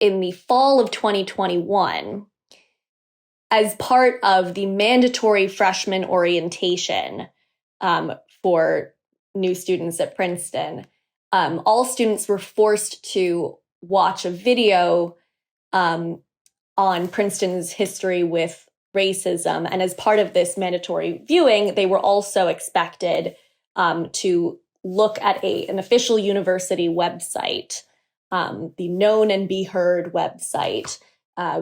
in the fall of 2021, as part of the mandatory freshman orientation for new students at Princeton, all students were forced to watch a video on Princeton's history with racism. And as part of this mandatory viewing, they were also expected to look at an official university website, the Known and Be Heard website,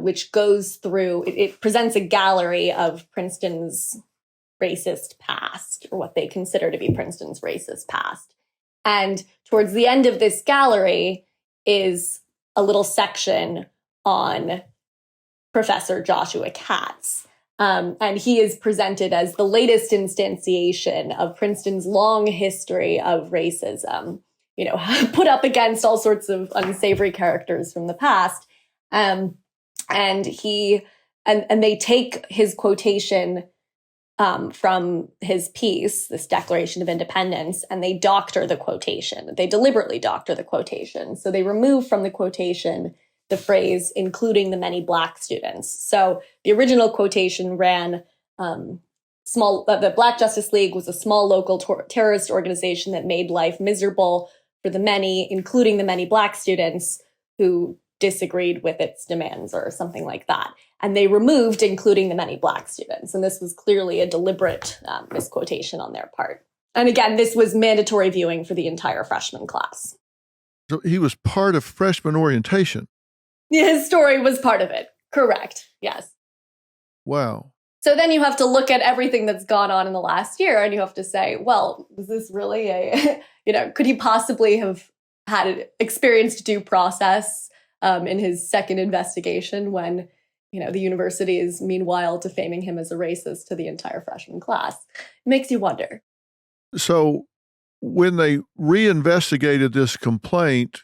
which goes through, it presents a gallery of Princeton's racist past, or what they consider to be Princeton's racist past. And towards the end of this gallery is a little section on Professor Joshua Katz. And he is presented as the latest instantiation of Princeton's long history of racism, put up against all sorts of unsavory characters from the past. And they take his quotation from his piece, this Declaration of Independence, and they doctor the quotation. They deliberately doctor the quotation. So they remove from the quotation the phrase, including the many Black students. So the original quotation ran, the Black Justice League was a small local terrorist organization that made life miserable for the many, including the many Black students who disagreed with its demands, or something like that. And they removed including the many Black students. And this was clearly a deliberate misquotation on their part. And again, this was mandatory viewing for the entire freshman class. So he was part of freshman orientation. His story was part of it. Correct. Yes. Wow. So then you have to look at everything that's gone on in the last year, and you have to say, well, was this really could he possibly have had experienced due process in his second investigation when, the university is meanwhile defaming him as a racist to the entire freshman class? It makes you wonder. So when they reinvestigated this complaint,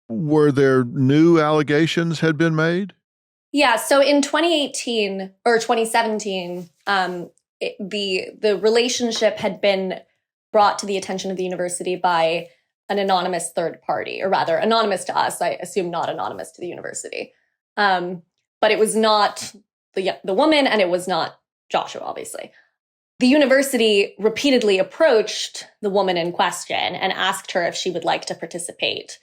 were there new allegations had been made? Yeah, so in 2018 or 2017, the relationship had been brought to the attention of the university by an anonymous third party, or rather anonymous to us, I assume not anonymous to the university. But it was not the woman, and it was not Joshua, obviously. The university repeatedly approached the woman in question and asked her if she would like to participate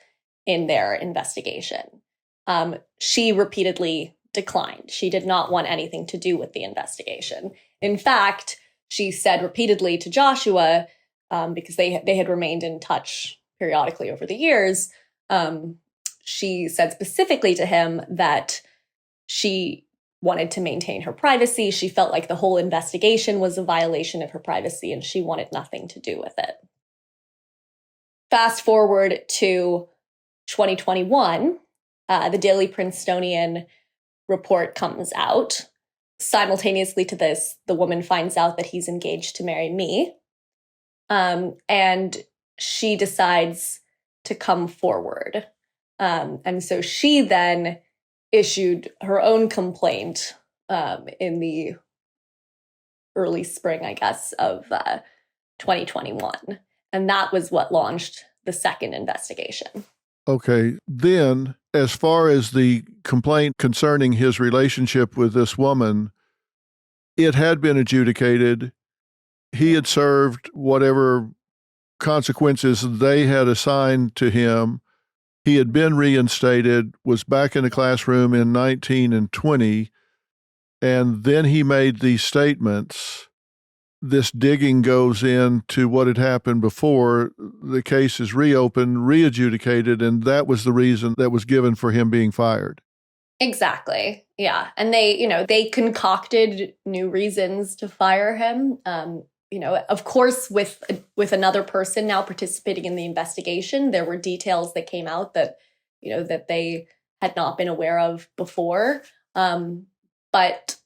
in their investigation. She repeatedly declined. She did not want anything to do with the investigation. In fact, she said repeatedly to Joshua, because they had remained in touch periodically over the years, she said specifically to him that she wanted to maintain her privacy. She felt like the whole investigation was a violation of her privacy, and she wanted nothing to do with it. Fast forward to 2021, the Daily Princetonian report comes out. Simultaneously to this, the woman finds out that he's engaged to marry me. And she decides to come forward. And so she then issued her own complaint in the early spring, I guess, of 2021. And that was what launched the second investigation. Okay. Then, as far as the complaint concerning his relationship with this woman, it had been adjudicated. He had served whatever consequences they had assigned to him. He had been reinstated, was back in the classroom in 19 and 20, and then he made these statements. This digging goes into what had happened before. The case is reopened, re-adjudicated, and that was the reason that was given for him being fired. Exactly. Yeah. And they concocted new reasons to fire him. Of course, with another person now participating in the investigation, there were details that came out that, that they had not been aware of before. But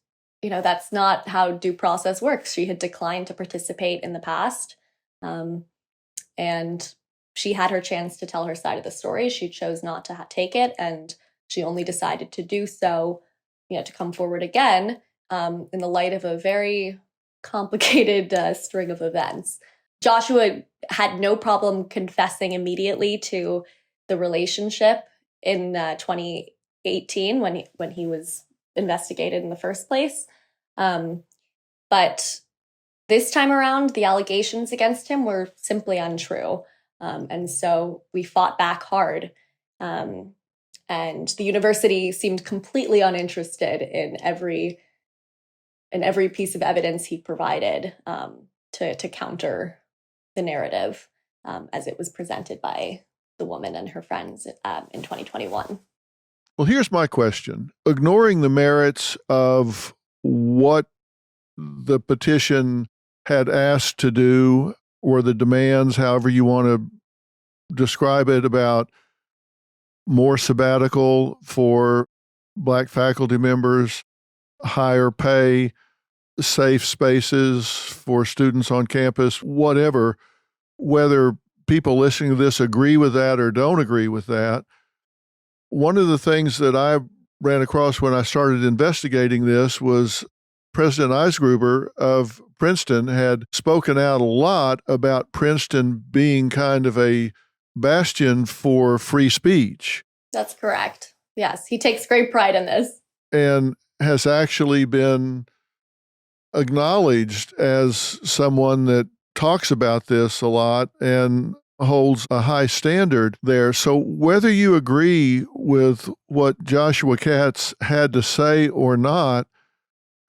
that's not how due process works. She had declined to participate in the past. And she had her chance to tell her side of the story. She chose not to take it. And she only decided to do so, to come forward again in the light of a very complicated string of events. Joshua had no problem confessing immediately to the relationship in 2018 2018 when he was investigated in the first place. But this time around, the allegations against him were simply untrue. And so we fought back hard. And the university seemed completely uninterested in every piece of evidence he provided to counter the narrative as it was presented by the woman and her friends in 2021. Well, here's my question. Ignoring the merits of what the petition had asked to do, or the demands, however you want to describe it, about more sabbatical for Black faculty members, higher pay, safe spaces for students on campus, whatever, whether people listening to this agree with that or don't agree with that. One of the things that I ran across when I started investigating this was President Eisgruber of Princeton had spoken out a lot about Princeton being kind of a bastion for free speech. That's correct. Yes, he takes great pride in this. And has actually been acknowledged as someone that talks about this a lot and holds a high standard there. So whether you agree with what Joshua Katz had to say or not,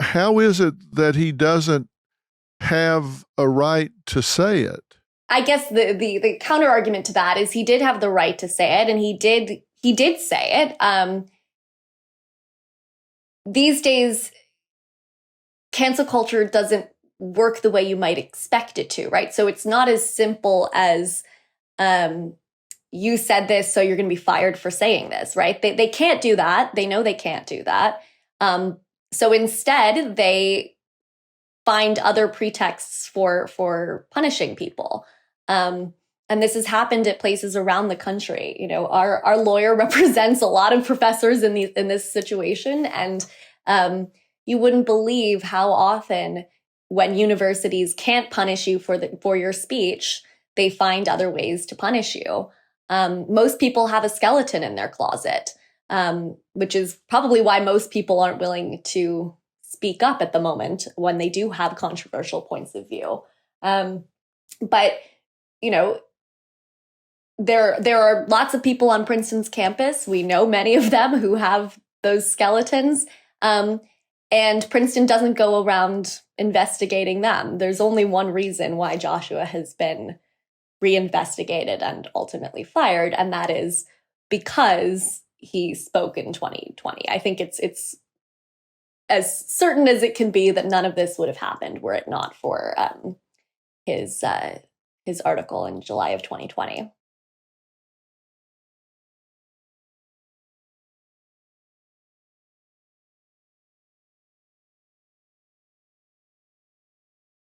how is it that he doesn't have a right to say it? I guess the counter argument to that is he did have the right to say it, and he did say it. These days, cancel culture doesn't work the way you might expect it to, right? So it's not as simple as you said this, so you're going to be fired for saying this, right? They can't do that. They know they can't do that. So instead, they find other pretexts for punishing people. And this has happened at places around the country. You know, our lawyer represents a lot of professors in this situation, and you wouldn't believe how often, when universities can't punish you for your speech, they find other ways to punish you. Most people have a skeleton in their closet, which is probably why most people aren't willing to speak up at the moment when they do have controversial points of view. But, you know, there are lots of people on Princeton's campus. We know many of them who have those skeletons. And Princeton doesn't go around investigating them. There's only one reason why Joshua has been reinvestigated and ultimately fired, and that is because he spoke in 2020. I think it's as certain as it can be that none of this would have happened were it not for his article in July of 2020.